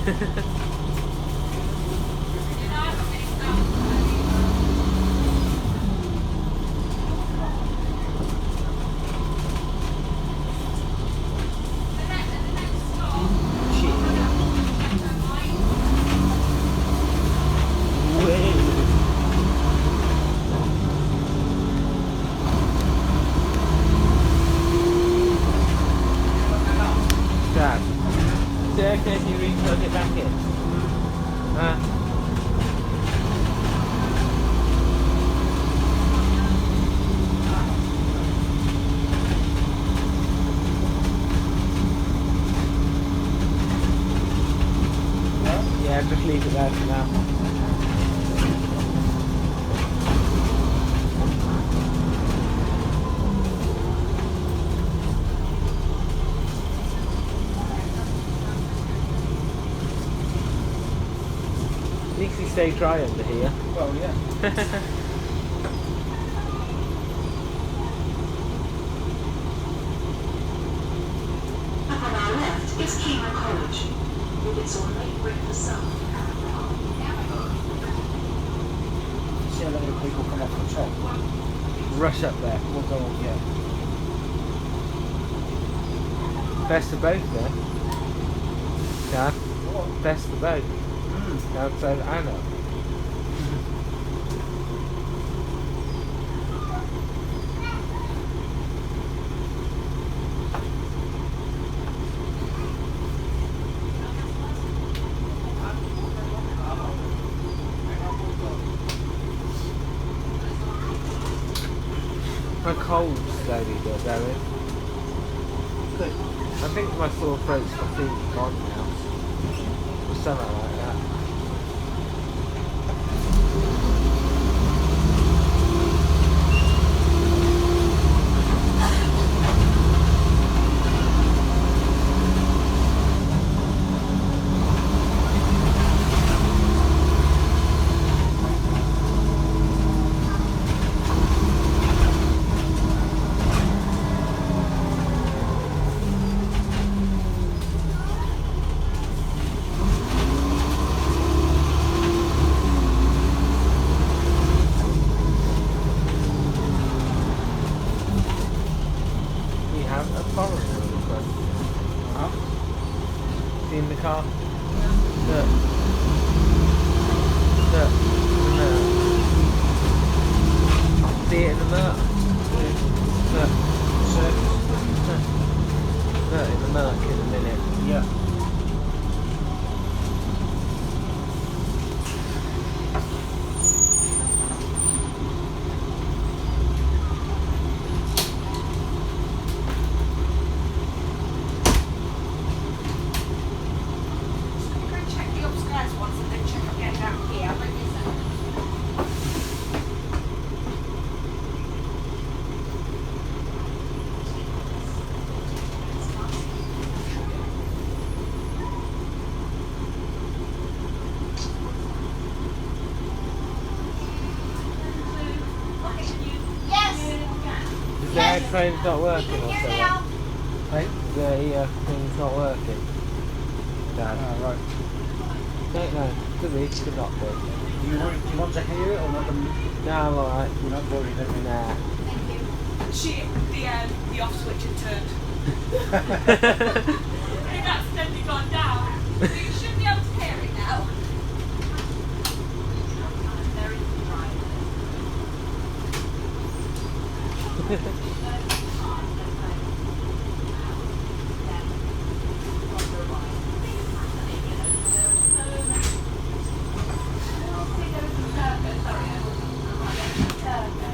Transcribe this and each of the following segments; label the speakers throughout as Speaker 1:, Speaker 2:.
Speaker 1: Just leave it there for now. At least you stay dry under here.
Speaker 2: Well, yeah.
Speaker 3: Up on our left is Kima College, with its ornate brick facade.
Speaker 2: See a lot of people come off the top.
Speaker 1: Rush up there.
Speaker 2: We'll go on, yeah.
Speaker 1: Best of both there. Dad.
Speaker 2: What?
Speaker 1: Best of both. Outside and up. My cold's slowly got going.
Speaker 2: Good.
Speaker 1: I think my sore throat's completely gone now. Or something like that. In the car. Look. Look. See it in the murk. Look. Look in the murk in a minute.
Speaker 2: Yeah.
Speaker 1: The headphone's not working or something.
Speaker 2: Hey?
Speaker 1: The earphone's not working. Dad.
Speaker 2: Ah, right.
Speaker 1: Don't know. Could be, could not be.
Speaker 2: Do you want to hear it or not?
Speaker 1: No, I'm alright.
Speaker 2: You're not worried, are you?
Speaker 1: Nah.
Speaker 4: The off switch had turned. It had accidentally gone down. So you should be able to hear it now. Very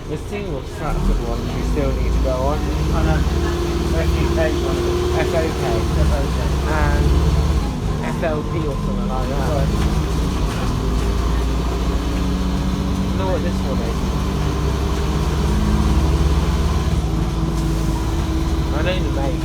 Speaker 1: This thing looks such a good one, we still need to go on.
Speaker 2: I know. FUK one of them.
Speaker 1: FOK and FLP or something like that.
Speaker 2: Right.
Speaker 1: You know what this one is? I know the mate.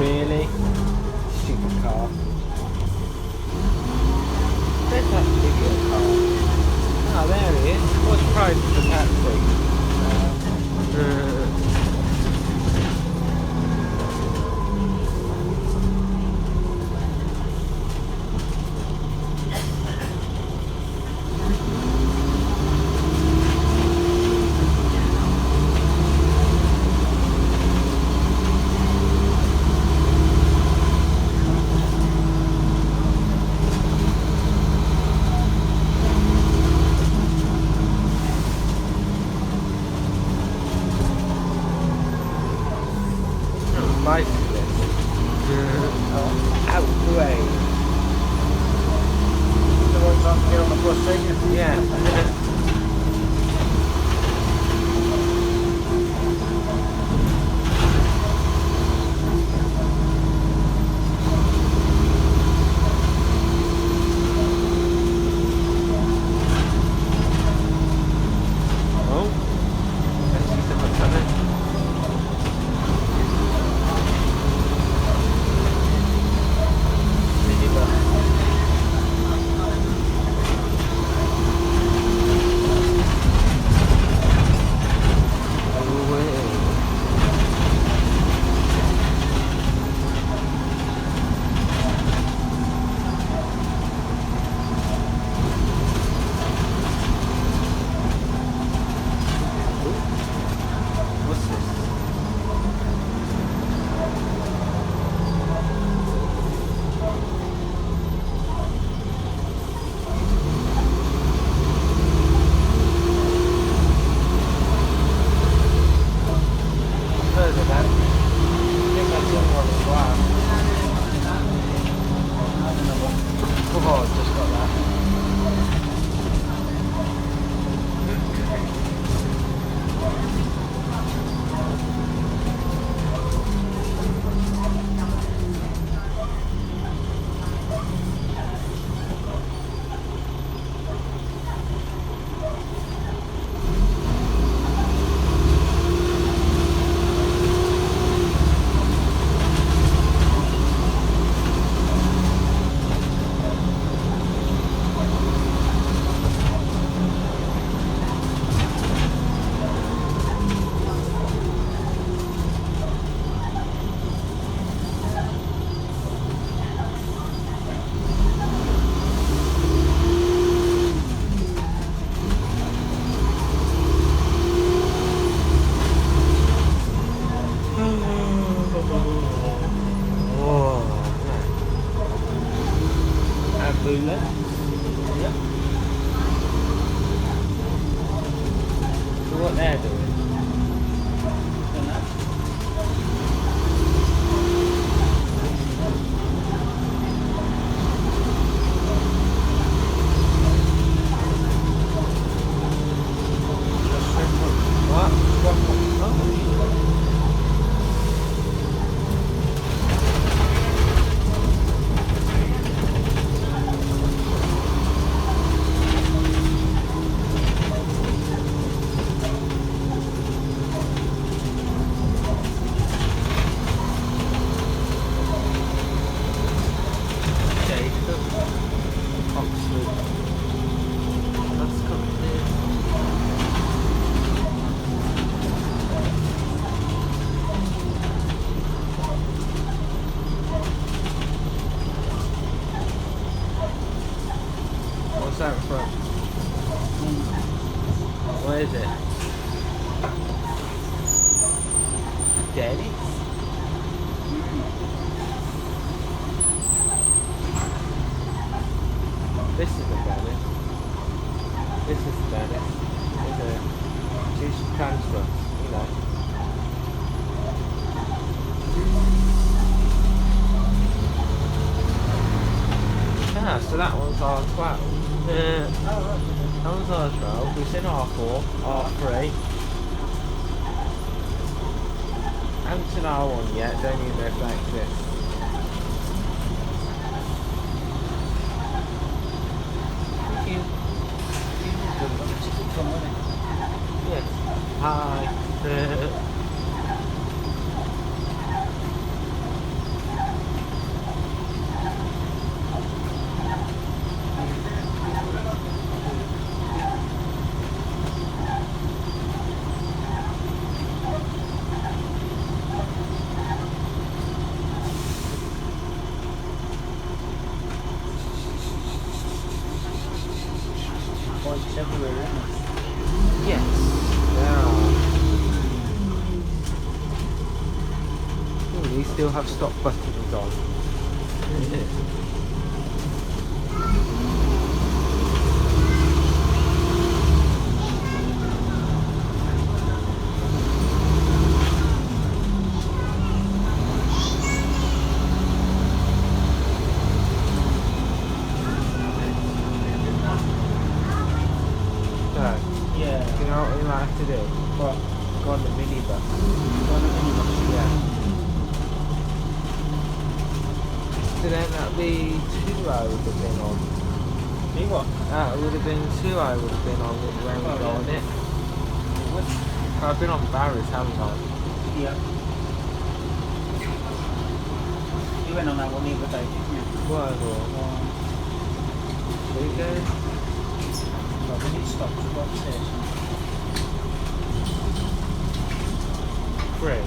Speaker 1: Really? Stupid car. Where's that idiot car? Oh, there he is. What's the price for the taxi? Bicyclist. Out the way.
Speaker 2: The ones on here on the bus taking.
Speaker 1: Yeah. Oh, let's see someone coming. What's this? Heard of that? I think that's in one as well. Oh, I've just got that. Ambulance. Yep. So what they're doing? What? What's that from? What is it? Denny's? This is a Denny's. This is a Denny's. It's a juice transfer, you know. Ah, so that one's R12. That one's R12. It's in R4, R3. Haven't seen R1 yet, don't even reflect this. Thank you. Yes. Hi. still have stop buttons on. So,
Speaker 2: Yeah.
Speaker 1: you know what we might have to do?
Speaker 2: What?
Speaker 1: Go on the minibus.
Speaker 2: Go on the minibus.
Speaker 1: Yeah. So then that'd be 2 I would have been on.
Speaker 2: Me what?
Speaker 1: That would have been 2 I would have been on when we
Speaker 2: Oh,
Speaker 1: go
Speaker 2: yeah.
Speaker 1: on it.
Speaker 2: What?
Speaker 1: I've been on Barry's, haven't I?
Speaker 2: Yeah. You went on that one the other day, didn't you?
Speaker 1: Whatever. Weekend?
Speaker 2: Well, we need to stop to go upstairs.
Speaker 1: 3.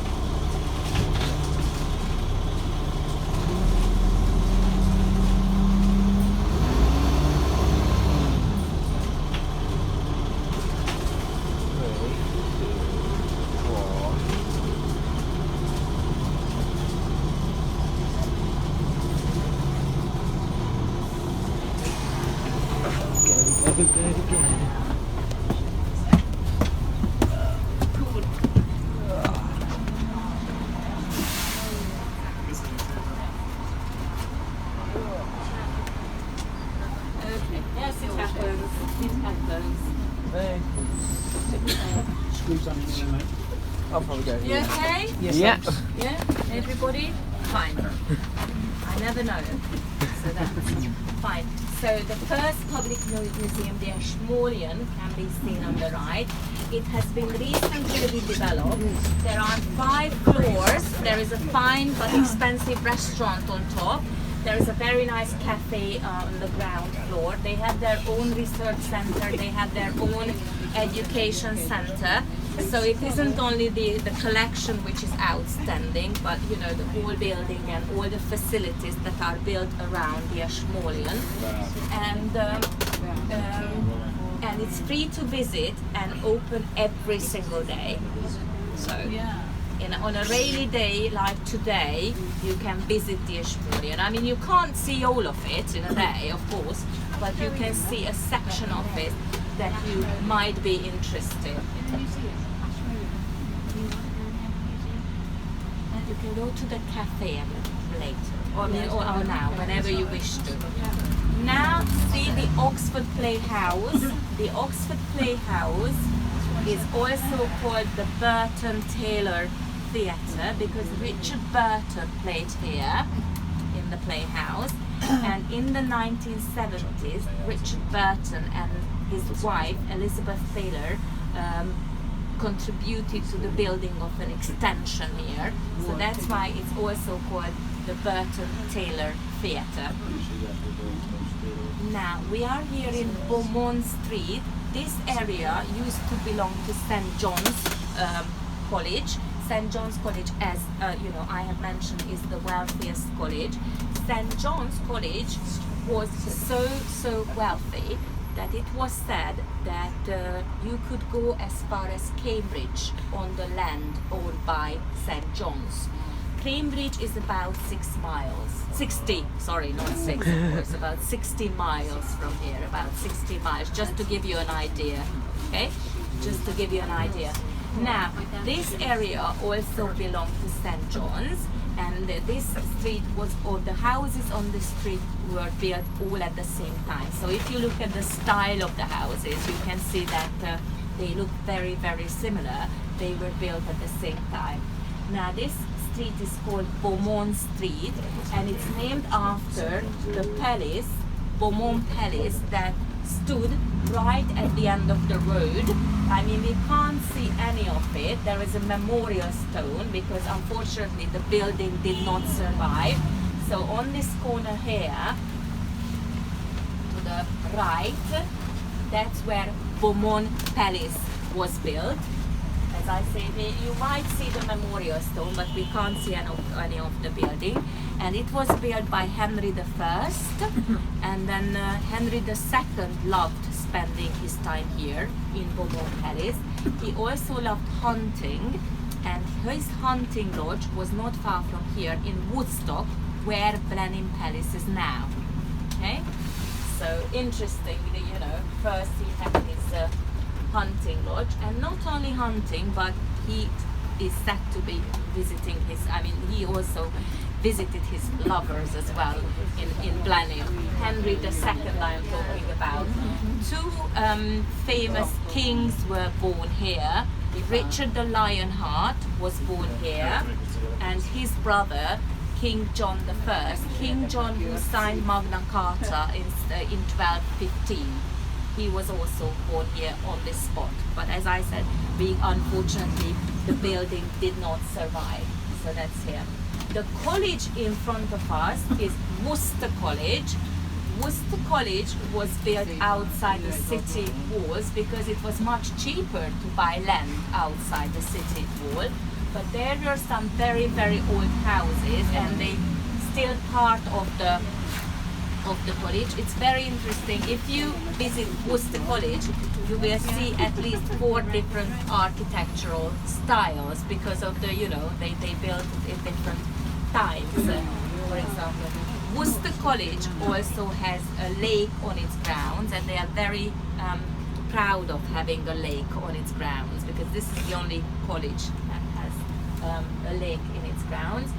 Speaker 4: Okay. Yes, it happens. It happens.
Speaker 2: Screws on it, mate.
Speaker 1: I'll probably go
Speaker 4: You
Speaker 1: here.
Speaker 4: okay?
Speaker 2: Yes,
Speaker 1: Yeah.
Speaker 2: thanks.
Speaker 4: Yeah? Everybody? Fine. I never know. So that's fine. So the first public museum, the Ashmolean, can be seen on the right. It has been recently redeveloped. There are 5 floors. There is a fine but expensive restaurant on top. There is a very nice cafe on the ground floor. They have their own research center. They have their own education center. So it isn't only the collection which is outstanding, but you know, the whole building and all the facilities that are built around the Ashmolean. And it's free to visit and open every single day. So on a rainy day like today, you can visit the Ashmolean. I mean, you can't see all of it in a day, of course, but you can see a section of it that you might be interested. And you can go to the cafe later, or now, whenever you wish to. Now see the Oxford Playhouse. The Oxford Playhouse is also called the Burton Taylor Theatre because Richard Burton played here in the Playhouse, and in the 1970s Richard Burton and his wife Elizabeth Taylor contributed to the building of an extension here, so that's why it's also called the Burton Taylor Theatre. Now we are here in Beaumont Street. This area used to belong to St. John's College. St. John's College, as you know, I have mentioned, is the wealthiest college. St. John's College was so wealthy that it was said that you could go as far as Cambridge on the land owned by St. John's. Cambridge is about 6 miles. 60, sorry, not 6, of course, about 60 miles from here, about 60 miles, just to give you an idea, okay? Just to give you an idea. Now, this area also belonged to St. John's, and this street was, or the houses on the street were built all at the same time. So if you look at the style of the houses, you can see that they look very, very similar. They were built at the same time. Now, this street is called Beaumont Street, and it's named after the palace, Beaumont Palace, that stood right at the end of the road. I mean, we can't see any of it. There is a memorial stone because unfortunately the building did not survive. So on this corner here, to the right, that's where Beaumont Palace was built. As I say, you might see the memorial stone, but we can't see any of the building. And it was built by Henry I, and then Henry II loved spending his time here in Beaumont Palace. He also loved hunting, and his hunting lodge was not far from here in Woodstock, where Blenheim Palace is now. Okay, so interesting, you know, first he had his hunting lodge, and not only hunting, but he is said to be visiting his, I mean, he also visited his lovers as well in Blenheim. Henry II I am talking about. Two famous kings were born here. Richard the Lionheart was born here, and his brother King John I, King John who signed Magna Carta in 1215. He was also born here on this spot. But as I said, unfortunately, the building did not survive. So that's here. The college in front of us is Worcester College. Worcester College was built outside the city walls because it was much cheaper to buy land outside the city wall. But there were some very, very old houses, and they still part of the college. It's very interesting. If you visit Worcester College, you will see at least 4 different architectural styles because of the, you know, they built in different times. For example, Worcester College also has a lake on its grounds, and they are very proud of having a lake on its grounds, because this is the only college that has a lake in its grounds.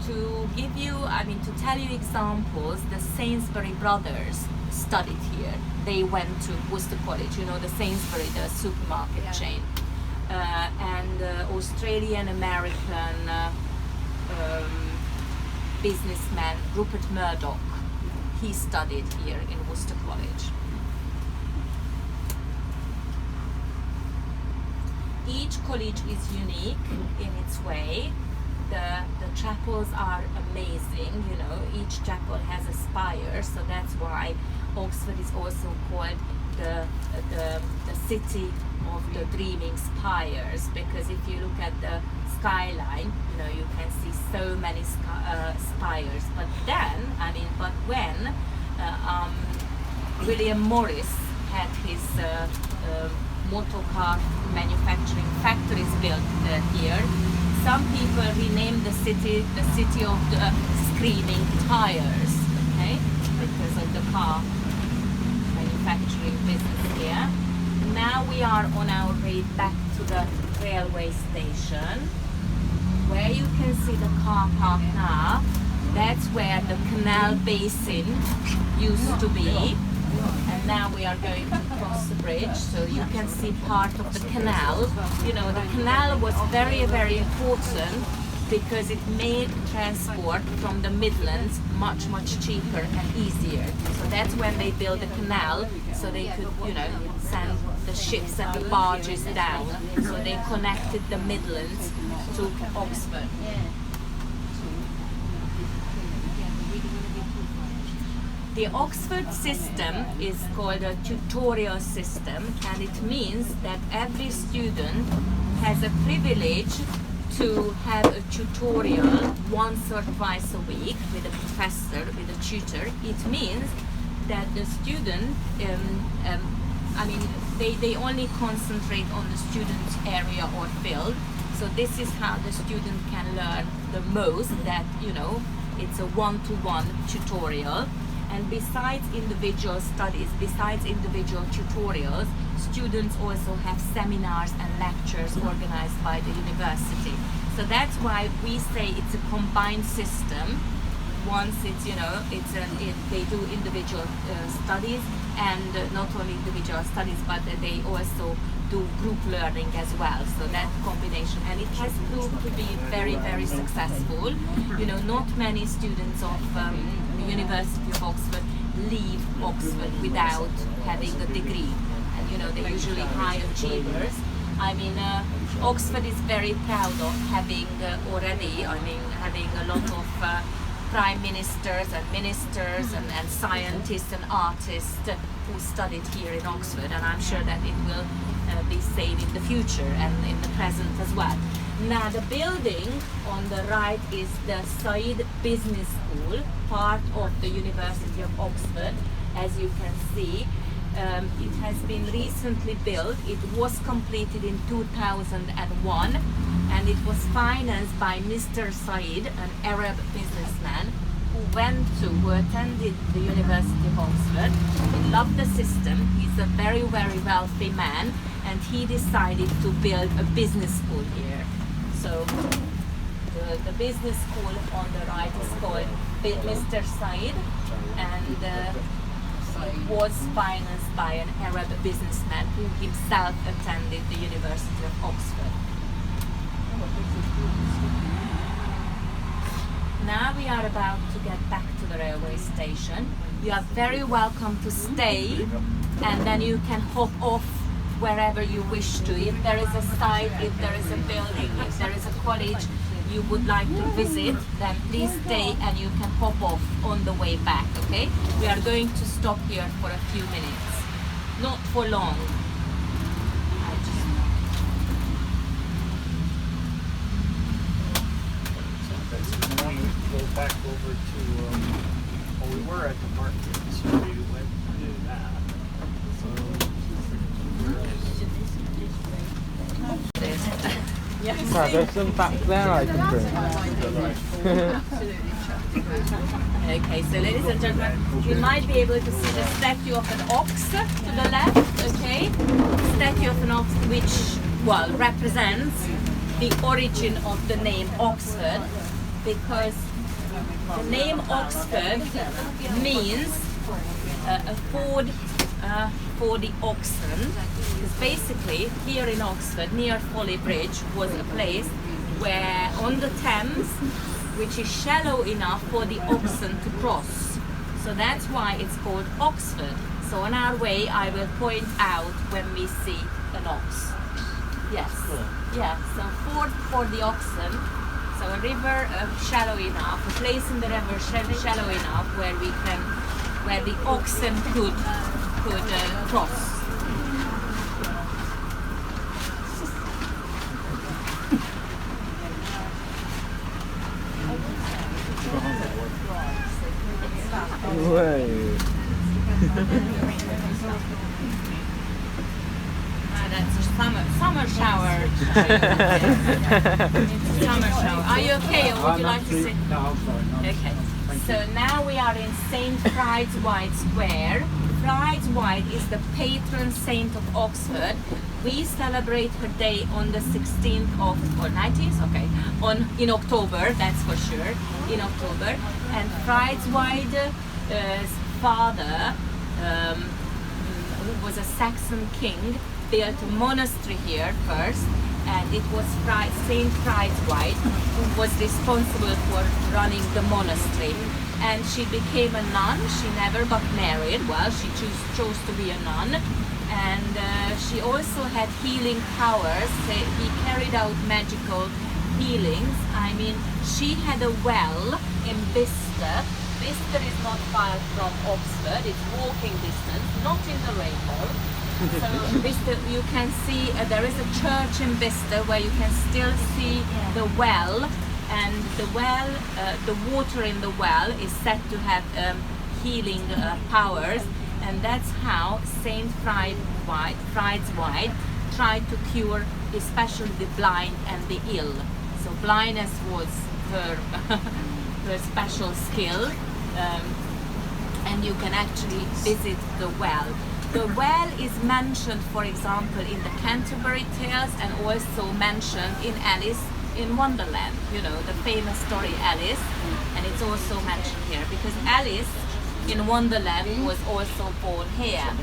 Speaker 4: To give you, I mean, to tell you examples, the Sainsbury brothers studied here. They went to Worcester College, you know, the Sainsbury, the supermarket chain. And Australian-American businessman Rupert Murdoch, he studied here in Worcester College. Each college is unique in its way. The chapels are amazing, you know, each chapel has a spire, so that's why Oxford is also called the city of the dreaming spires, because if you look at the skyline, you know, you can see so many spires. But then, I mean, but when William Morris had his motor car manufacturing factories built here, some people renamed the city of the screaming tires, okay, because of the car manufacturing business here. Now we are on our way back to the railway station, where you can see the car park now. That's where the canal basin used to be. And now we are going to cross the bridge, so you can see part of the canal. You know, the canal was very, very important because it made transport from the Midlands much, much cheaper and easier. So that's when they built the canal, so they could, you know, send the ships and the barges down. So they connected the Midlands to Oxford. The Oxford system is called a tutorial system, and it means that every student has a privilege to have a tutorial once or twice a week with a professor, with a tutor. It means that the student, I mean, they only concentrate on the student's area or field. So this is how the student can learn the most, that, you know, it's a one-to-one tutorial. And besides individual studies, besides individual tutorials, students also have seminars and lectures organized by the university. So that's why we say it's a combined system. Once it's, you know, they do individual studies, and not only individual studies, but they also do group learning as well. So that combination, and it has proved to be very, very successful. You know, not many students of the University of Oxford leave Oxford without having a degree, and you know, they're usually high achievers. I mean, Oxford is very proud of having already, I mean, having a lot of prime ministers and ministers and scientists and artists who studied here in Oxford, and I'm sure that it will be same in the future and in the present as well. Now the building on the right is the Said Business School, part of the University of Oxford. As you can see, it has been recently built. It was completed in 2001, and and it was financed by Mr. Said, an Arab businessman who attended the University of Oxford. He loved the system. He's a very, very wealthy man, and he decided to build a business school here. So the business school on the right is called Mr. Said, and it was financed by an Arab businessman who himself attended the University of Oxford. Now we are about to get back to the railway station. You are very welcome to stay, and then you can hop off wherever you wish to. If there is a site, if there is a building, if there is a college you would like to visit, then please stay and you can hop off on the way back, okay? We are going to stop here for a few minutes. Not for long.
Speaker 2: Now we go back over to, well, we were at the market, so we went to do that.
Speaker 1: Right, there's some back there I can bring.
Speaker 4: Okay, so ladies and gentlemen, you might be able to see the statue of an ox to the left, okay? Statue of an ox which, well, represents the origin of the name Oxford, because the name Oxford means a ford for the oxen, because basically here in Oxford, near Folly Bridge, was a place where on the Thames, which is shallow enough for the oxen to cross. So that's why it's called Oxford. So on our way, I will point out when we see an ox. Yes. Yeah. So ford for the oxen. So a river shallow enough, a place in the river shallow enough where the oxen could cross.
Speaker 1: Wait.
Speaker 4: That's a summer shower. Summer shower. Are you okay, or would you like to sit?
Speaker 2: No, I'm sorry. No.
Speaker 4: Okay. So now we are in St. Frides White Square. Frides White is the patron saint of Oxford. We celebrate her day on the 16th of, or 19th? Okay. In October, that's for sure. In October. And Frides White's father, who was a Saxon king, built a monastery here first, and it was St. Frides White who was responsible for running the monastery. And she became a nun. She never got married. Well, she chose to be a nun, and she also had healing powers. He carried out magical healings. I mean, she had a well in Bicester. Bicester is not far from Oxford. It's walking distance, not in the rainbow. So Bicester, you can see there is a church in Bicester where you can still see the well, and the well, the water in the well is said to have healing powers, and that's how St. Frides White tried to cure especially the blind and the ill. So blindness was her her special skill, and you can actually visit the well. The well is mentioned, for example, in the Canterbury Tales, and also mentioned in Alice in Wonderland, you know, the famous story Alice, and it's also mentioned here because Alice in Wonderland was also born here.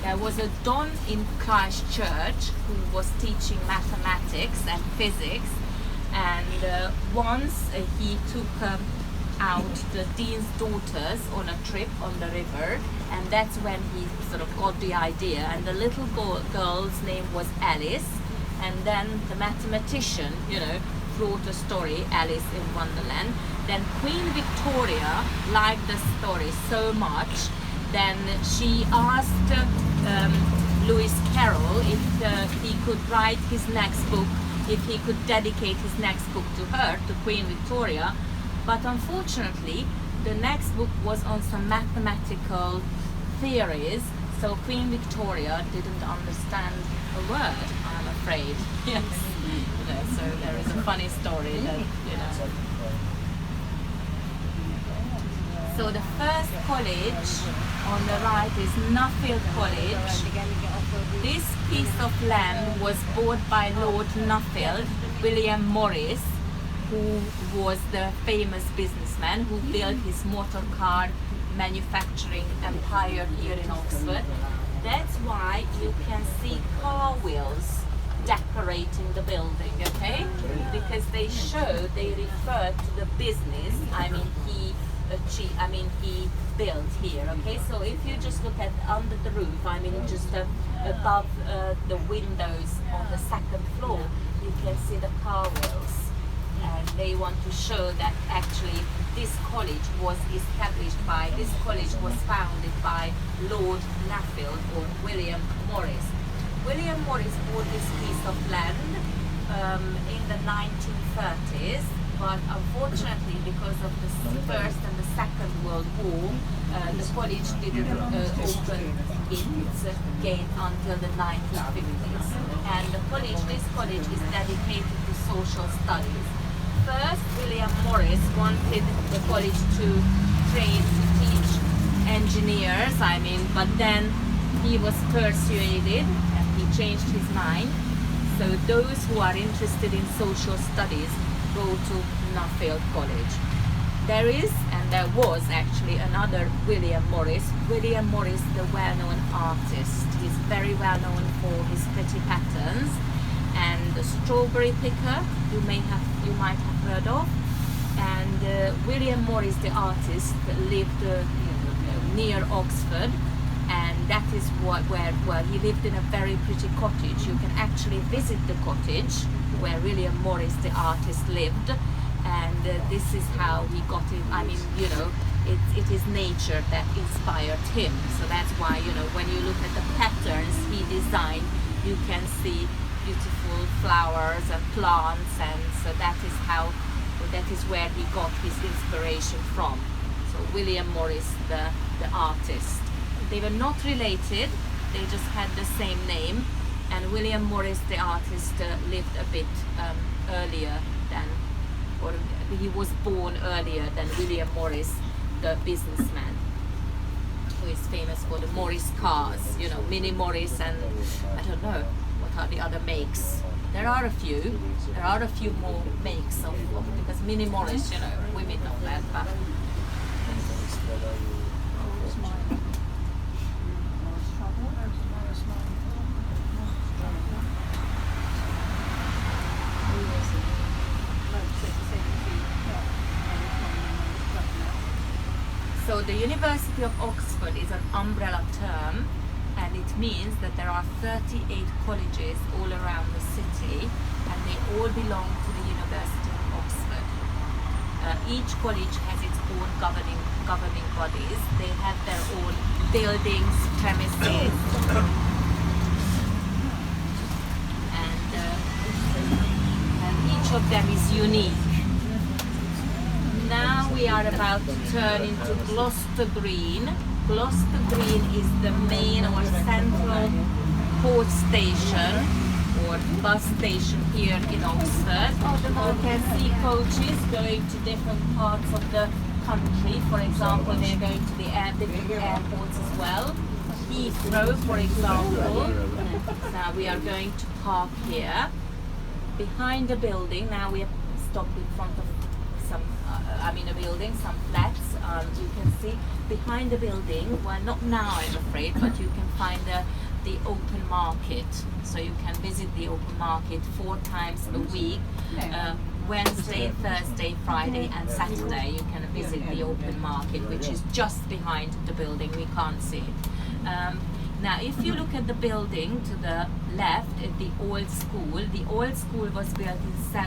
Speaker 4: There was a Don in Christchurch who was teaching mathematics and physics, and once he took out the dean's daughters on a trip on the river, and that's when he sort of got the idea, and the little girl's name was Alice, and then the mathematician, you know, wrote a story, Alice in Wonderland. Then Queen Victoria liked the story so much, then she asked Lewis Carroll if he could write his next book, if he could dedicate his next book to her, to Queen Victoria. But unfortunately, the next book was on some mathematical theories, so Queen Victoria didn't understand a word, I'm afraid. Yes. You know, so there is a funny story that, you know. So the first college on the right is Nuffield College. This piece of land was bought by Lord Nuffield, William Morris, who was the famous businessman who built his motor car manufacturing empire here in Oxford. That's why you can see car wheels decorating the building, okay? Because they refer to the business, he built here, okay? So if you just look at under the roof, just above the windows on the second floor, you can see the car wheels. And they want to show that actually this college was founded by Lord Nuffield or William Morris. William Morris bought this piece of land in the 1930s, but unfortunately because of the First and the Second World War, the college didn't open its gate until the 1950s. And this college is dedicated to social studies. First, William Morris wanted the college to teach engineers, but then he was persuaded and he changed his mind. So those who are interested in social studies go to Nuffield College. There is, and there was actually another William Morris. William Morris, the well-known artist. He's very well known for his pretty patterns. And the strawberry picker, you might have heard of. And William Morris, the artist, lived near Oxford, and that is where he lived in a very pretty cottage. You can actually visit the cottage where William Morris, the artist, lived, and this is how he got it. It is nature that inspired him. So that's why, when you look at the patterns he designed, you can see beautiful flowers and plants, and so that is where he got his inspiration from. So William Morris, the artist. They were not related, they just had the same name, and William Morris, the artist, lived a bit earlier than, or he was born earlier than William Morris, the businessman, who is famous for the Morris cars, Mini Morris, and I don't know what are the other makes. There are a few more makes of because Mini Morris, women know that, but so the University of Oxford is an umbrella term, and it means that there are 38 colleges all around the city, and they all belong to the University of Oxford. Each college has its own governing bodies. They have their own buildings, premises, and each of them is unique. Now we are about to turn into Gloucester Green. Gloucester Green is the main or central port station or bus station here in Oxford. You can see coaches going to different parts of the country. For example, they're going to the different airports as well. Heathrow, for example. Now we are going to park here behind the building. Now we have stopped in front of a building, some flats. You can see behind the building, well, not now I'm afraid, but you can find the open market. So you can visit the open market 4 times a week, Wednesday, Thursday, Friday and Saturday. You can visit the open market, which is just behind the building. We can't see it. Now, if you look at the building to the left, at the old school was built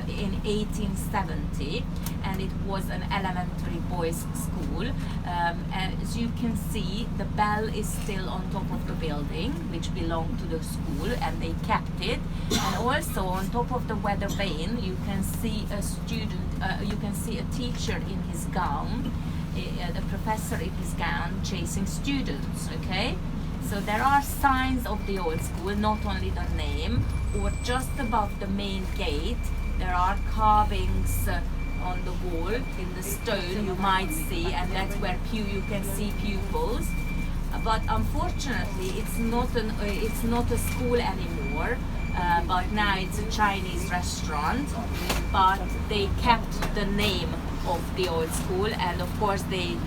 Speaker 4: in 1870, and it was an elementary boys' school. As you can see, the bell is still on top of the building, which belonged to the school, and they kept it. And also on top of the weather vane, you can see a teacher in his gown, the professor in his gown chasing students, okay? So there are signs of the old school, not only the name. or just above the main gate, there are carvings on the wall in the stone you might see, and that's where you can see pupils. But unfortunately, it's not a school anymore. But now it's a Chinese restaurant. But they kept the name of the old school, and of course they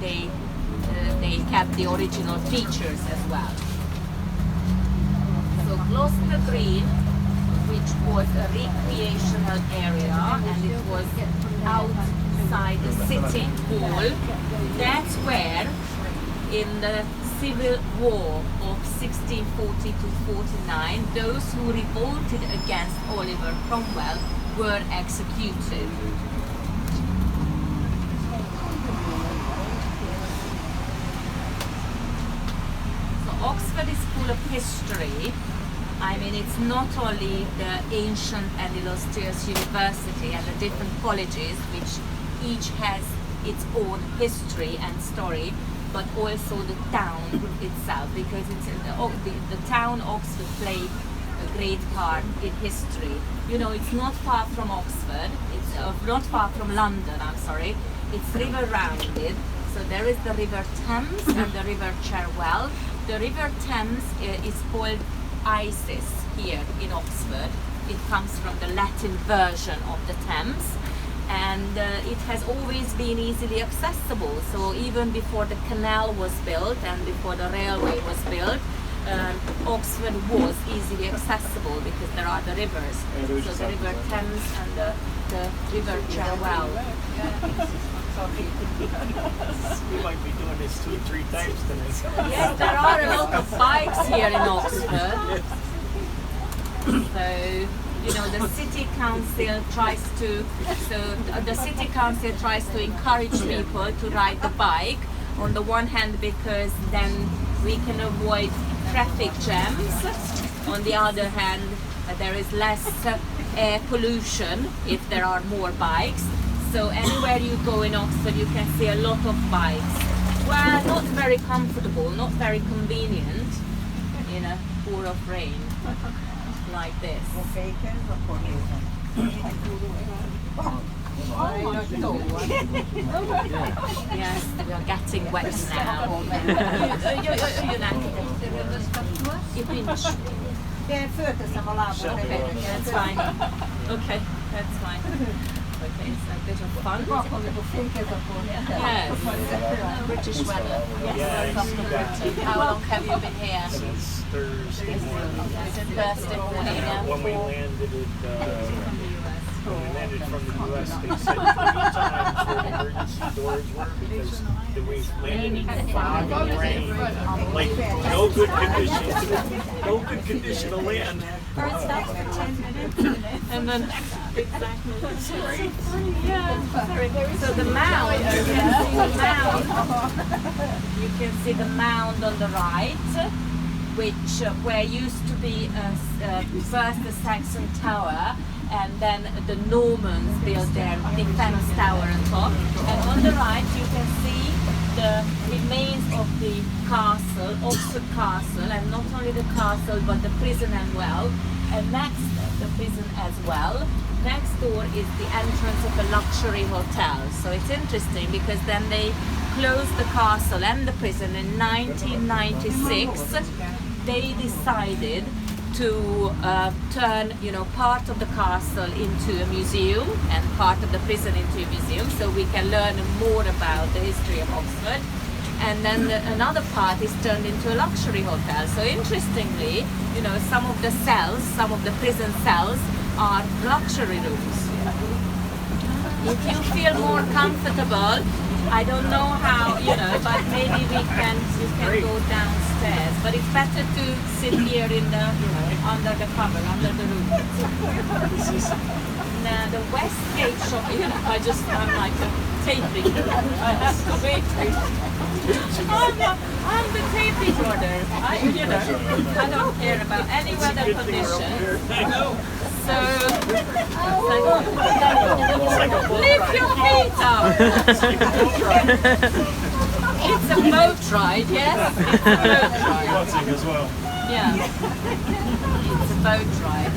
Speaker 4: kept the original features as well. So Gloucester Green, which was a recreational area, and it was outside the city hall. That's where, in the Civil War of 1640 to 49, those who revolted against Oliver Cromwell were executed. So Oxford is full of history. I mean, it's not only the ancient and illustrious university and the different colleges, which each has its own history and story, but also the town itself, because it's the town Oxford played a great part in history. You know, it's not far from Oxford, it's not far from London, I'm sorry. It's river rounded, so there is the River Thames and the River Cherwell. The River Thames is called Isis here in Oxford. It comes from the Latin version of the Thames, and it has always been easily accessible. So even before the canal was built and before the railway was built, Oxford was easily accessible because there are the rivers. So the River Thames and the River Cherwell.
Speaker 2: We might be doing this 2 or 3 times tonight.
Speaker 4: Yes, there are a lot of bikes here in Oxford. So, you know, the city council tries to encourage people to ride the bike. On the one hand, because then we can avoid traffic jams. On the other hand, there is less air pollution if there are more bikes. So anywhere you go in Oxford, you can see a lot of bikes. Well, not very comfortable, not very convenient in a pour of rain like this. Yes, we are getting wet now. Okay, that's fine. Okay, that's fine. Okay, it's a bit of fun. Yes, British weather. Yes, how long have you been here?
Speaker 2: Since Thursday morning.
Speaker 4: Since Thursday morning, yeah.
Speaker 2: When we landed from the US, they said 3 times where the emergency doors were because we landed in fog and rain. Like, no good condition to land.
Speaker 4: And then yeah, so the mound, you can see the mound on the right, which where used to be first the Saxon Tower, and then the Normans built their defense tower on top. And on the right you can see the remains of the castle, Oxford Castle, and not only the castle but the prison as well. And next, the prison as well. Next door is the entrance of a luxury hotel. So it's interesting because then they closed the castle and the prison in 1996. They decided to turn, you know, part of the castle into a museum and part of the prison into a museum, so we can learn more about the history of Oxford. And then another part is turned into a luxury hotel. So interestingly, you know, some of the cells, some of the prison cells are luxury rooms. If you feel more comfortable, I don't know how, you know, but maybe you can go downstairs. But it's better to sit here in the under the cover, under the roof. Now the Westgate shop, you know, I'm like taping. I have to wait. I'm the tape recorder. I don't care about any weather conditions. So, lift your feet up. It's a boat ride, yes? It's a boat ride.
Speaker 2: As well.
Speaker 4: Yeah. It's a boat ride.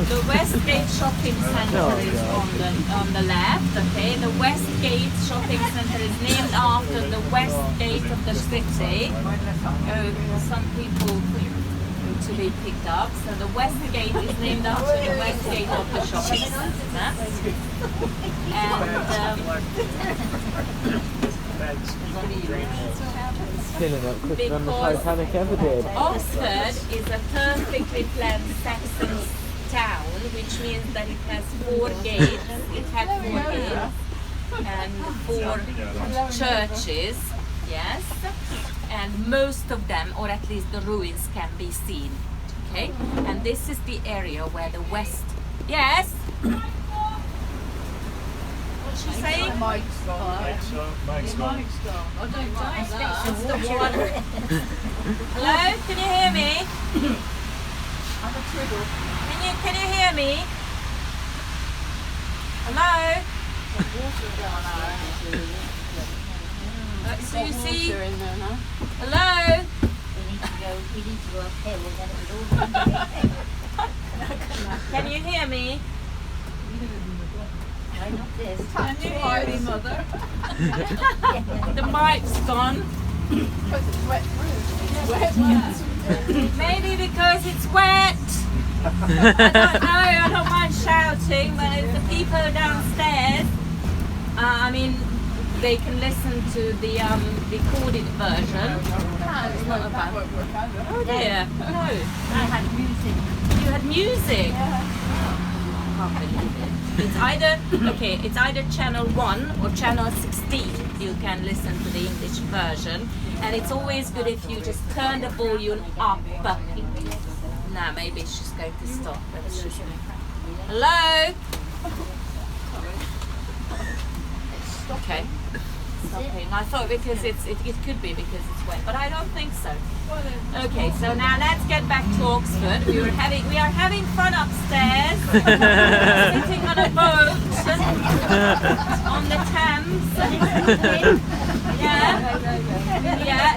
Speaker 4: So the Westgate Shopping Centre is on the left. Okay, the Westgate Shopping Centre is named after the west gate of the city. Some people to be picked up. So the Westgate is named after the west gate of the shopping centre.
Speaker 1: Killing it quicker than the
Speaker 4: Because
Speaker 1: Titanic ever did.
Speaker 4: Oxford is a perfectly planned Saxon town, which means that it has 4 gates. It had 4 gates and 4 churches. Yes, and most of them, or at least the ruins, can be seen. Okay, and this is the area where the west. Yes. What's she saying?
Speaker 2: Mike's gone.
Speaker 4: It's the one. Hello, can you hear me? Can you hear me? Hello? So you see? Hello? Can you hear me?
Speaker 5: Can you hear me, Mother?
Speaker 4: The mic's gone. Maybe because it's wet. I don't mind shouting, but it's the people downstairs. I mean, they can listen to the recorded version. It's not a bad. Oh dear, no. I had music. You had music? Yeah. I can't believe it. It's either channel 1 or channel 16. You can listen to the English version. And it's always good if you just turn the volume up. Now maybe she's going to stop. Hello? Okay. Stopping. I thought because it could be because it's wet, but I don't think so. Okay, so now let's get back to Oxford. We are having fun upstairs, sitting on a boat on the Thames. Yeah.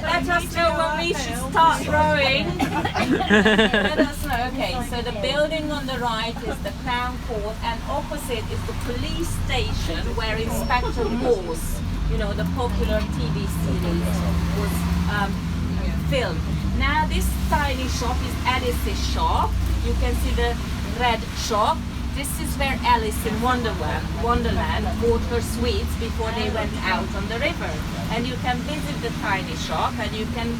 Speaker 4: Let us know when we should start rowing. Let us know. Okay, so the building on the right is the Crown Court, and opposite is the police station where Inspector Morse, you know, the popular TV series, was filmed. Now this tiny shop is Alice's shop. You can see the red shop. This is where Alice in Wonderland bought her sweets before they went out on the river. And you can visit the tiny shop and you can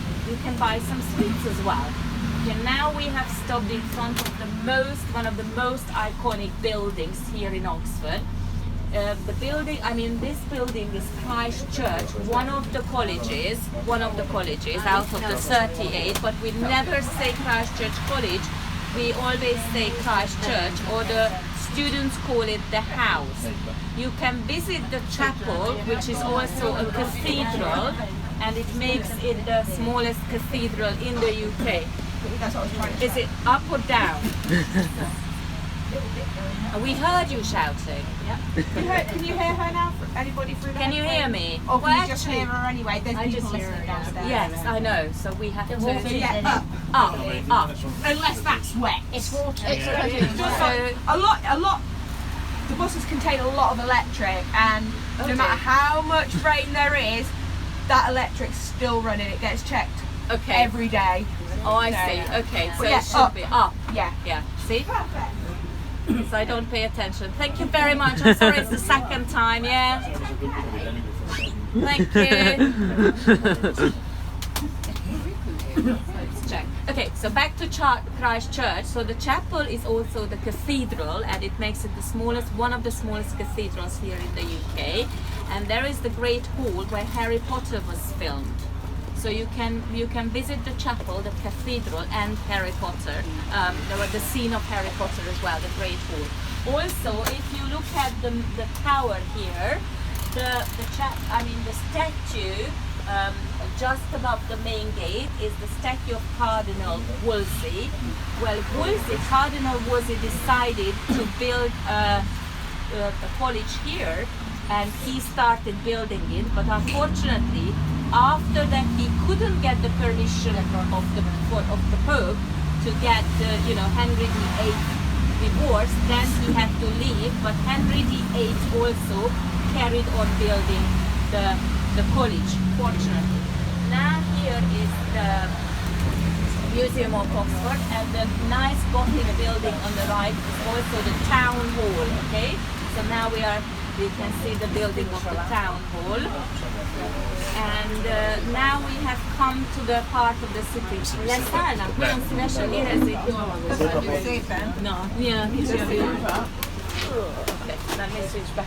Speaker 4: buy some sweets as well. Okay, now we have stopped in front of one of the most iconic buildings here in Oxford. This building is Christ Church, one of the colleges out of the 38, but we never say Christ Church College, we always say Christ Church, or the students call it the house. You can visit the chapel, which is also a cathedral, and it makes it the smallest cathedral in the UK. Is it up or down? We heard you shouting.
Speaker 5: Yep. Can you hear her now? Anybody through there?
Speaker 4: Can you hear me?
Speaker 5: Or can you just hear her anyway? There's people listening downstairs.
Speaker 4: Yes, I know. So we have to
Speaker 5: up.
Speaker 4: Unless that's wet.
Speaker 5: It's water.
Speaker 4: So
Speaker 5: A lot. The buses contain a lot of electric, and no matter how much rain there is, that electric's still running. It gets checked every day.
Speaker 4: Oh, I see. Okay, so
Speaker 5: yeah,
Speaker 4: it should be up.
Speaker 5: Yeah.
Speaker 4: See? So I don't pay attention. Thank you very much. I'm sorry it's the second time, yeah? Thank you. Let's check. Okay, so back to Christ Church. So the chapel is also the cathedral, and it makes it one of the smallest cathedrals here in the UK. And there is the Great Hall where Harry Potter was filmed. So you can visit the chapel, the cathedral, and Harry Potter. The scene of Harry Potter as well, the Great Hall. Also, if you look at the tower here, the statue just above the main gate is the statue of Cardinal Wolsey. Well, Cardinal Wolsey decided to build a college here, and he started building it, but unfortunately after that he couldn't get the permission of the Pope to get Henry VIII divorce, then he had to leave, but Henry VIII also carried on building the college, fortunately. Now here is the Museum of Oxford, and the nice Gothic building on the right is also the town hall, okay? So now we can see the building of the town hall. And now we have come to the part of the city. Leszállnak, olyan szívesen érezzék jól magukat.
Speaker 5: Szépen.
Speaker 4: No, yeah, he's really okay, let me switch back.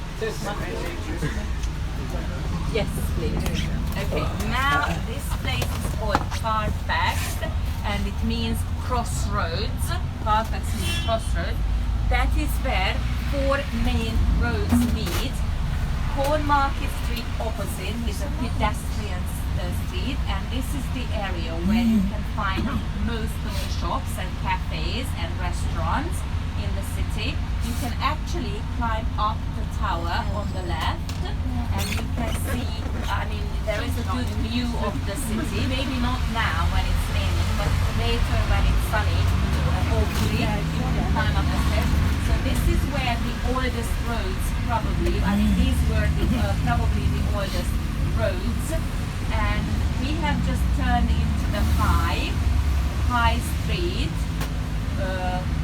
Speaker 4: Yes, please. Okay, now this place is called Carfax, and it means crossroads. Carfax means crossroads. That is where 4 main roads meet. Cornmarket Street opposite is a pedestrian street, and this is the area where you can find most of the shops and cafes and restaurants in the city. You can actually climb up the tower on the left, and you can see, there is a good view of the city. Maybe not now when it's raining, but later when it's sunny, hopefully you can climb up the stairs. So this is where the oldest roads probably, these were probably the oldest roads, and we have just turned into the High Street,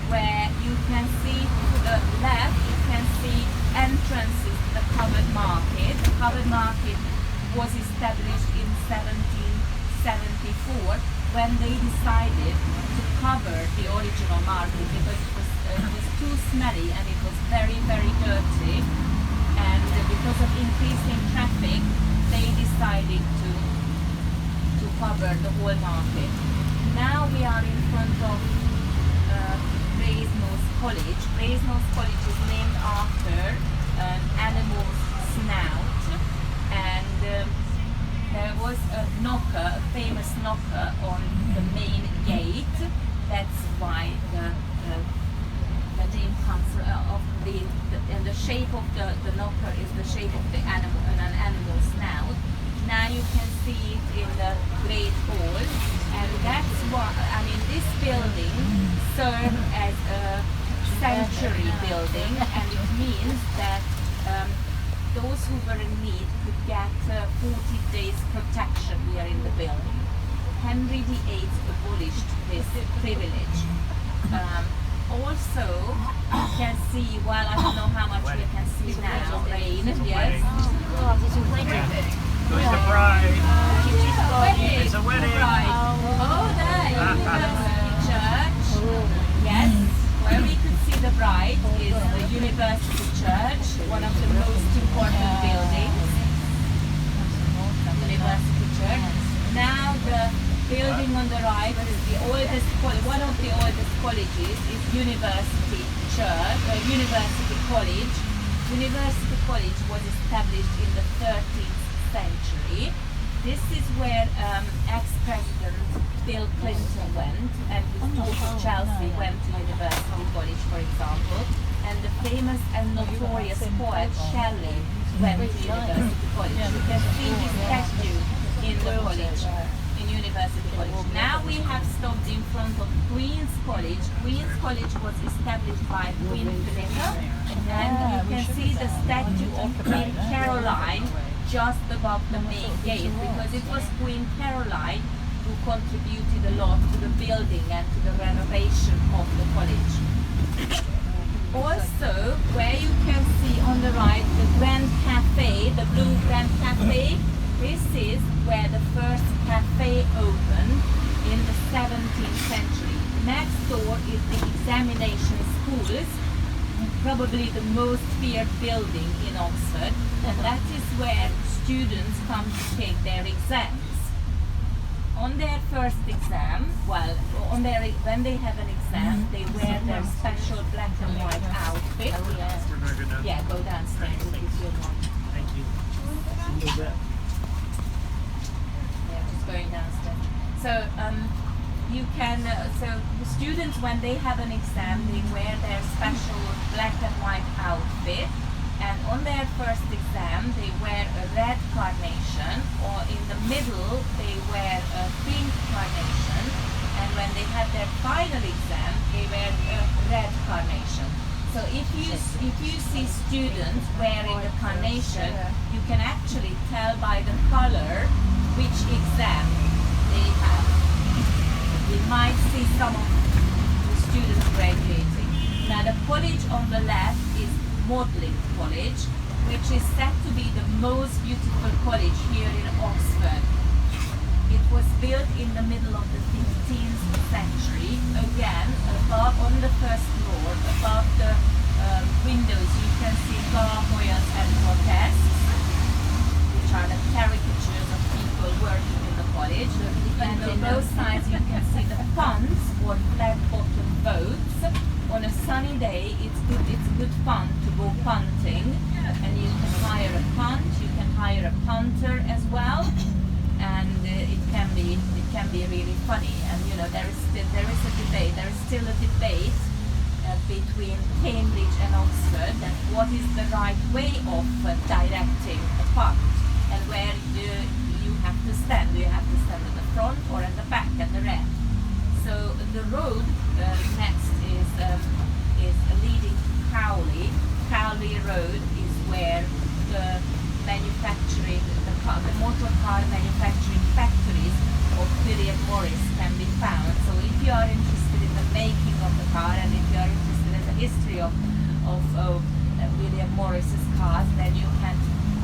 Speaker 4: where you can see to the left, you can see entrances to the covered market. The covered market was established in 1774 when they decided to cover the original market because it was too smelly and it was very, very dirty, and because of increasing traffic they decided to cover the whole market. Now we are in front of Brasenose College. Brasenose College is named after an animal's snout, and there was a knocker, a famous knocker on the main gate. That's why the name comes of and the shape of the knocker is the shape of the animal, an animal snout. Now you can see it in the Great Hall, and that's what this building served as a sanctuary building, and it means that those who were in need could get 40 days protection here in the building. Henry VIII abolished this privilege. Also, you can see, well, I don't know how much we can see now, rain, yes.
Speaker 2: Who's the bride?
Speaker 4: Wedding.
Speaker 2: It's a wedding.
Speaker 4: Oh, there, University Church. Yes, where we could see the bride is the University Church, one of the most important buildings. University Church. Now the building on the right is the oldest, one of the oldest colleges is University Church, University College. University College was established in the 13th century. This is where ex-president Bill Clinton went, and his daughter Chelsea went to University College, for example, and the famous and notorious poet Shelley went to University College. You can see his statue in the college, in University College. Now we have stopped in front of Queen's College. Queen's College was established by Queen Philippa, and you can see the statue of Queen Caroline just above the main gate, because it was Queen Caroline who contributed a lot to the building and to the renovation of the college. Also, where you can see on the right the Grand Cafe, the blue Grand Cafe, this is where the first cafe opened in the 17th century. Next door is the examination schools, probably the most feared building in Oxford, and that is where students come to take their exams. On their first exam, when they have an exam, they wear their special black and white outfit. Yeah, go downstairs if you want.
Speaker 2: Thank you.
Speaker 4: Yeah, just going downstairs. So you can, so the students, when they have an exam, they wear their special black and white outfit, And on their first exam, they wear a red carnation, or in the middle, they wear a pink carnation. And when they have their final exam, they wear a red carnation. So if you see students wearing the carnation, you can actually tell by the color which exam they have. You might see some of the students graduating. Now the college on the left is Magdalen College, which is said to be the most beautiful college here in Oxford. It was built in the middle of the 15th century. Again, above on the first floor, above the windows, you can see gargoyles and grotesques, which are the caricatures of people working in the college. And on both sides, you can see the punts or flat-bottom boats. On a sunny day, it's good fun to go punting, and you can hire a punt. You can hire a punter as well. And it can be really funny, and you know there is still a debate between Cambridge and Oxford that what is the right way of directing a punt, and where you have to stand. Do you have to stand at the front or at the back at the end? So the road next is leading to Cowley. Cowley Road is where the manufacturing, the motor car manufacturing factories of William Morris can be found. So if you are interested in the making of the car, and if you are interested in the history of William Morris's cars, then you can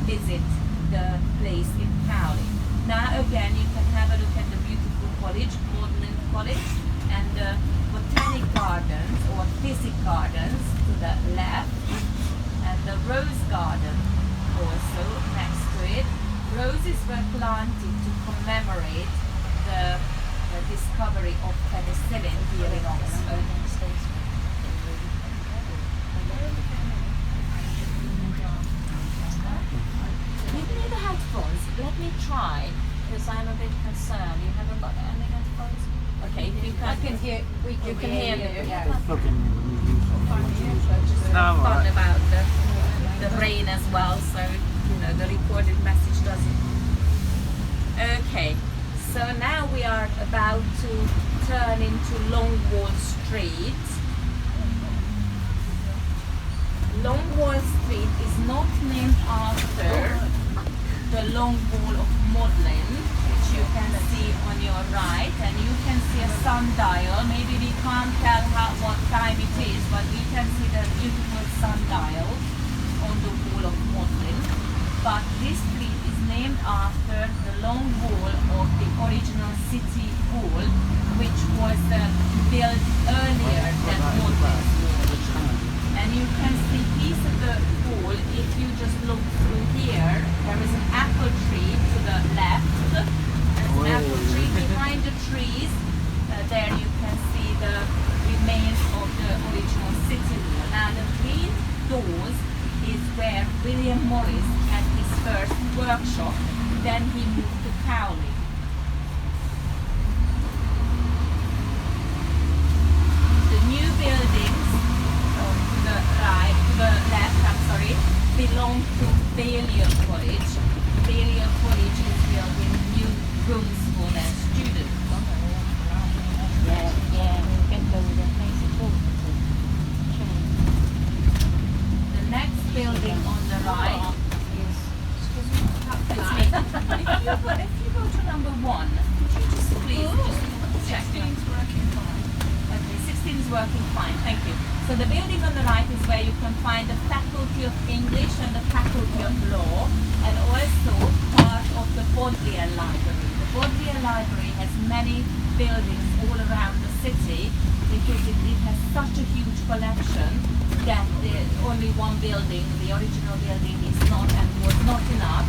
Speaker 4: visit the place in Cowley. Now again, you can have a look at the beautiful college, Magdalen College, and the botanic gardens or physic gardens to the left, and the rose garden also next to it. Roses were planted to commemorate the discovery of penicillin here in Oxford. Give me the headphones. Let me try, because I'm a bit concerned. You haven't got any headphones? Okay, if you can, you can hear me. Yeah. Fun about the rain as well, so you know the recorded message doesn't. Okay, so now we are about to turn into Longwall Street. Longwall Street is not named after the Long Wall of Magdalen, which you can see on your right, and you can see a sundial. Maybe we can't tell what time it is, but we can see the beautiful sundial on the wall of Magdalen. But this street is named after the long wall of the original city wall, which was built earlier than Magdalen's wall. And you can see piece of the wall if you just look through here. There is an apple tree to the left. There's an apple tree behind the trees. There you can see the remains of the original city wall. Now the green doors is where William Morris had his first workshop. Then he moved to Cowley. The new buildings to the left, belong to Balliol College. Balliol College is building new rooms for their students. The next building on the right is. If you go to number 1, could you just please check? 16's working fine. Okay, 16 is working fine. Thank you. So the building on the right is where you can find the Faculty of English and the Faculty of Law, and also part of the Bodleian Library. The Bodleian Library has many buildings all around the city because it has such a huge collection that only one building, the original building, is not and was not enough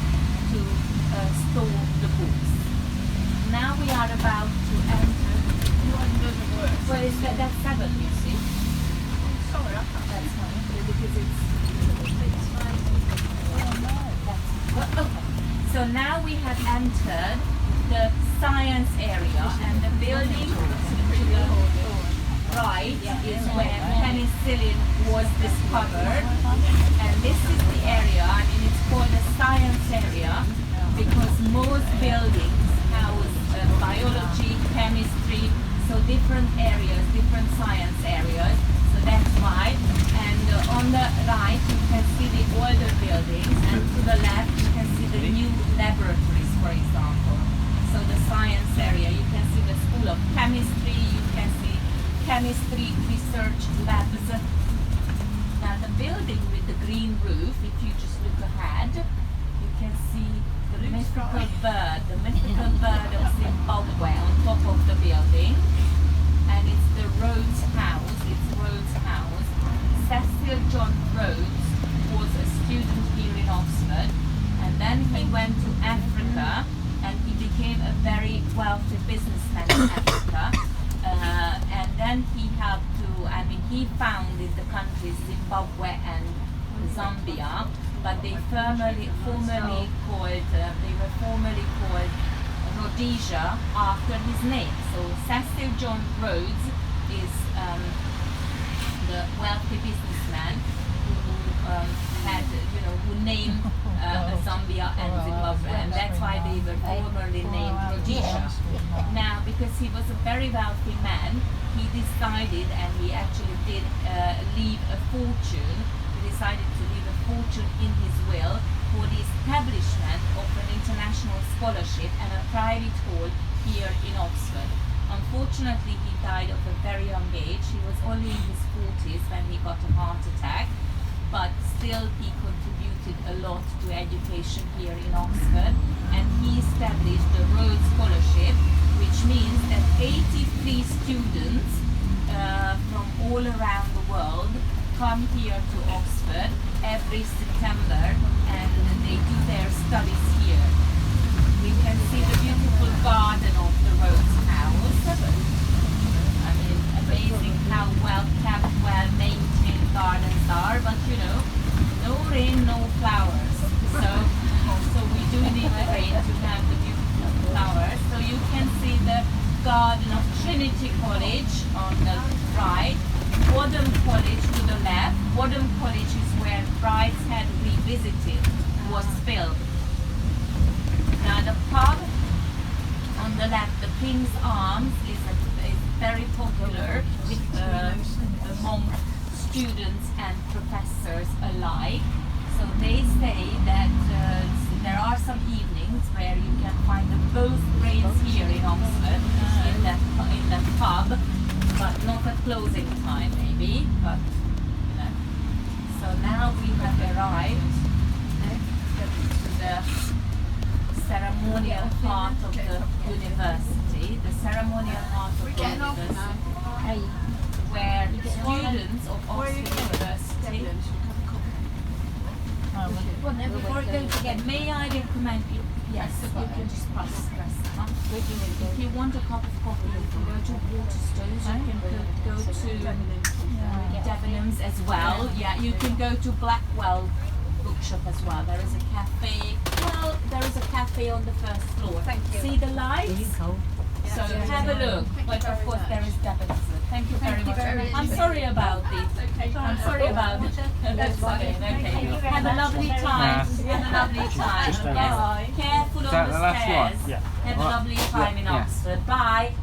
Speaker 4: to store the books. Now we are about to enter. Well, that's 7, you see. Sorry, that's fine, because it's okay. So now we have entered the science area, and the building to the right is where penicillin penicillin was discovered, and this is the area, I mean it's called a science area because most buildings house biology, chemistry, so different areas, different science areas, so that's why. And on the right you can see the older buildings, and to the left you can see the new laboratories, for example. So the science area, you can see the School of Chemistry, you can see chemistry research labs. Now the building with the green roof, if you just look ahead, you can see the mythical bird of Zimbabwe on top of the building. And it's the Rhodes House, Cecil John Rhodes was a student here in Oxford, and then he went to Africa and he became a very wealthy businessman in Africa. And then he helped to, I mean, he founded the countries Zimbabwe and Zambia, but they were formerly called Rhodesia after his name. So Cecil John Rhodes is the wealthy businessman who named Zambia and Zimbabwe, and that's why they were formerly named Rhodesia. Now, because he was a very wealthy man, he decided, and he actually did leave a fortune. He decided to leave a fortune in his will for the establishment of an international scholarship and a private hall here in Oxford. Unfortunately, he died of a very young age. He was only in his 40s when he got a heart attack, but still he contributed a lot to education here in Oxford, and he established the Rhodes Scholarship, which means that 83 students from all around the world come here to Oxford every September, and they do their studies here. We can see the beautiful garden of the Rhodes House. I mean, amazing how well kept, well maintained gardens are, but you know, no rain, no flowers. So we do need the rain to have the beautiful flowers. So you can see the garden of Trinity College on the right, Wadham College to the left. Wadham College is where Brideshead Revisited was filmed. Now the pub on the left, the King's Arms, is very popular among students and professors alike. So they say that there are some evenings where you can find the both grades here in Oxford in the pub, but not at closing time maybe. But you know. So now we have arrived to the ceremonial heart of the university. The ceremonial heart of the university, where students of Oxford University. Before it goes again, may I recommend you? Yes, you can just press. If you want a cup of coffee, you can go to Waterstones. You can go to Debenhams as well. Yeah, you can go to Blackwell Bookshop as well. There is a cafe. Well, there is a cafe on the first floor. Thank you. See the lights? So have a look. But of course there is Tappins. Thank you very much. I'm sorry about this. I'm sorry about it. That's fine. Okay. Have a lovely time. Have a lovely time. Yes. Careful on the stairs. Have a lovely time in Oxford. Bye.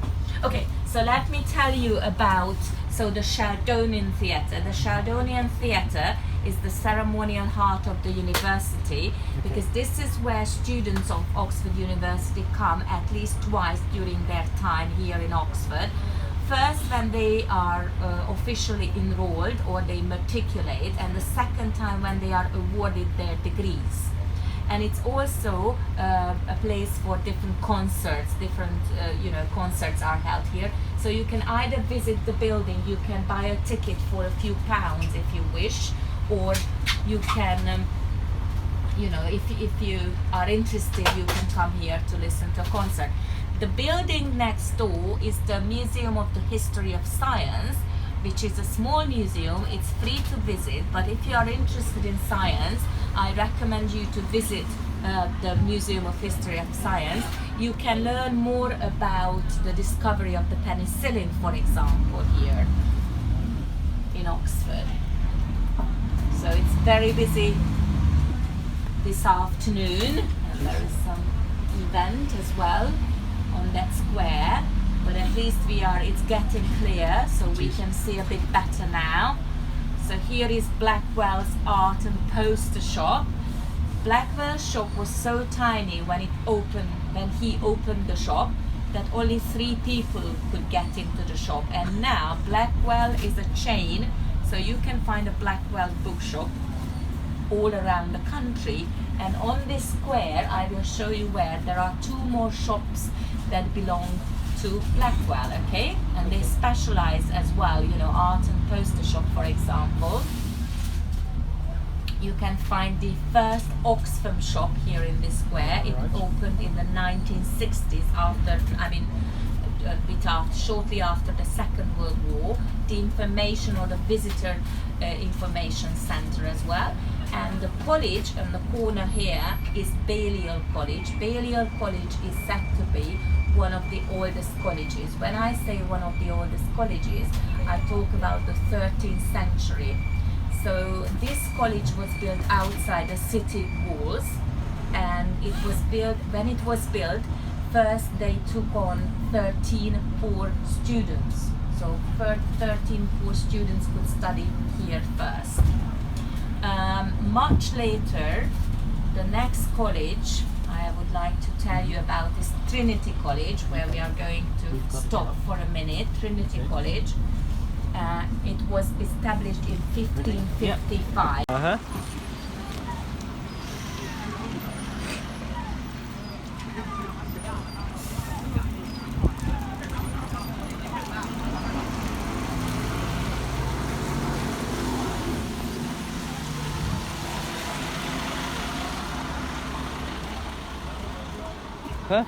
Speaker 4: Okay. So let me tell you about the Sheldonian Theatre. The Sheldonian Theatre is the ceremonial heart of the university, because this is where students of Oxford University come at least twice during their time here in Oxford. First when they are officially enrolled or they matriculate, and the second time when they are awarded their degrees. And it's also a place for different concerts. Concerts are held here. So you can either visit the building, you can buy a ticket for a few pounds if you wish, or you can, if you are interested, you can come here to listen to a concert. The building next door is the Museum of the History of Science, which is a small museum. It's free to visit, but if you are interested in science, I recommend you to visit the Museum of History of Science. You can learn more about the discovery of the penicillin, for example, here. in Oxford. So it's very busy this afternoon, and there is some event as well on that square, but at least it's getting clear, so we can see a bit better now. So here is Blackwell's art and poster shop. Blackwell's shop was so tiny when he opened the shop, that only 3 people could get into the shop, and now Blackwell is a chain, so you can find a Blackwell bookshop all around the country. And on this square, I will show you where there are 2 more shops that belong to Blackwell, okay? And they specialize as well, you know, art and poster shop, for example. You can find the first Oxfam shop here in this square. It opened in the 1960s shortly after the Second World War. The information or the visitor information center as well. And the college on the corner here is Balliol College. Balliol College is said to be one of the oldest colleges. When I say one of the oldest colleges, I talk about the 13th century. So this college was built outside the city walls, and when it was built, first they took on 13 poor students. So 13 poor students could study here first. Much later, the next college I would like to tell you about is Trinity College, where we are going to stop for a minute. Trinity College. It was established in 1555.
Speaker 1: Huh?